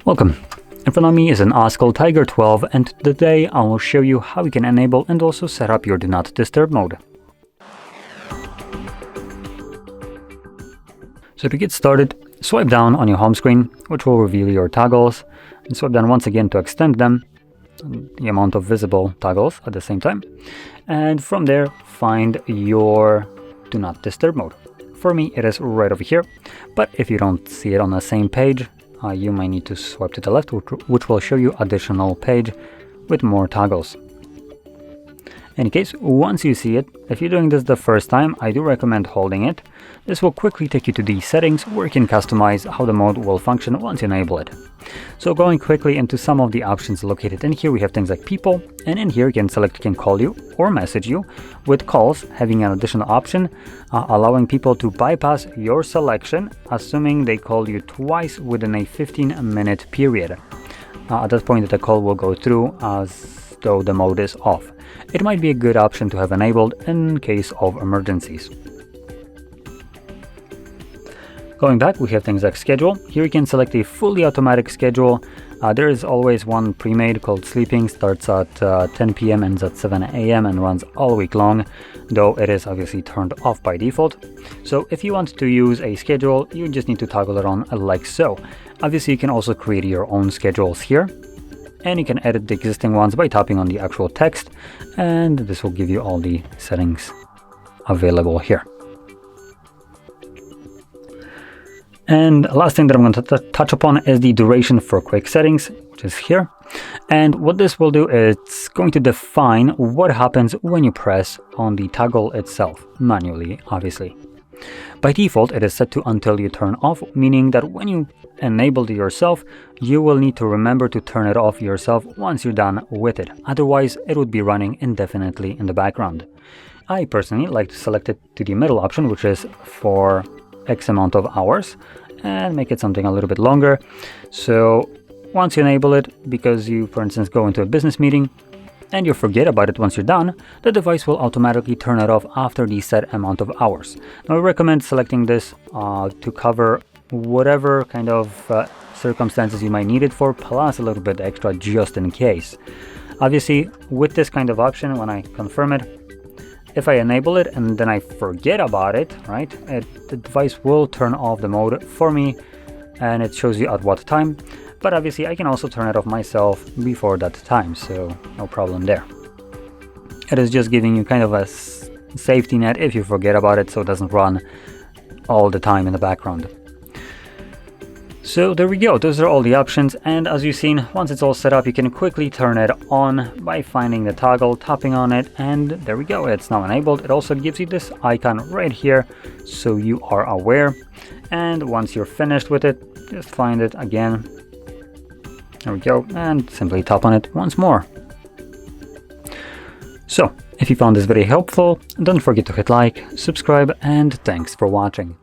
Welcome. In front of me is an OSCAL Tiger 12, and today I will show you how you can enable and also set up your Do Not Disturb mode. So to get started, swipe down on your home screen, which will reveal your toggles, and swipe down once again to extend them, the amount of visible toggles at the same time. And from there, find your Do Not Disturb mode. For me, it is right over here, but if you don't see it on the same page, you might need to swipe to the left, which will show you additional page with more toggles. In any case, once you see it, if you're doing this the first time, I do recommend holding it. This will quickly take you to the settings where you can customize how the mode will function once you enable it. So going quickly into some of the options located in here, we have things like people, and in here you can select can call you or message you, with calls having an additional option allowing people to bypass your selection, assuming they call you twice within a 15-minute period. At that point, the call will go through as though the mode is off. It might be a good option to have enabled in case of emergencies. Going back, we have things like schedule. Here you can select a fully automatic schedule. There is always one pre-made called sleeping, starts at 10 p.m. ends at 7 a.m. and runs all week long, though it is obviously turned off by default. So if you want to use a schedule, you just need to toggle it on like so. Obviously, you can also create your own schedules here, and you can edit the existing ones by tapping on the actual text, and this will give you all the settings available here. And last thing that I'm going to touch upon is the duration for quick settings, which is here. And what this will do is it's going to define what happens when you press on the toggle itself, manually, obviously. By default, it is set to until you turn off, meaning that when you enable it yourself, you will need to remember to turn it off yourself once you're done with it. Otherwise, it would be running indefinitely in the background. I personally like to select it to the middle option, which is for X amount of hours, and make it something a little bit longer. So once you enable it, because you, for instance, go into a business meeting and you forget about it once you're done, the device will automatically turn it off after the set amount of hours. Now, I recommend selecting this to cover whatever kind of circumstances you might need it for, plus a little bit extra just in case. Obviously, with this kind of option, when I confirm it, if I enable it and then I forget about it, right, the device will turn off the mode for me, and it shows you at what time. But obviously I can also turn it off myself before that time, so no problem there. It is just giving you kind of a safety net if you forget about it, so it doesn't run all the time in the background. So there we go, those are all the options, and as you've seen, once it's all set up, you can quickly turn it on by finding the toggle, tapping on it, and there we go, it's now enabled. It also gives you this icon right here, so you are aware, and once you're finished with it, just find it again. There we go, and simply tap on it once more. So, if you found this very helpful, don't forget to hit like, subscribe, and thanks for watching.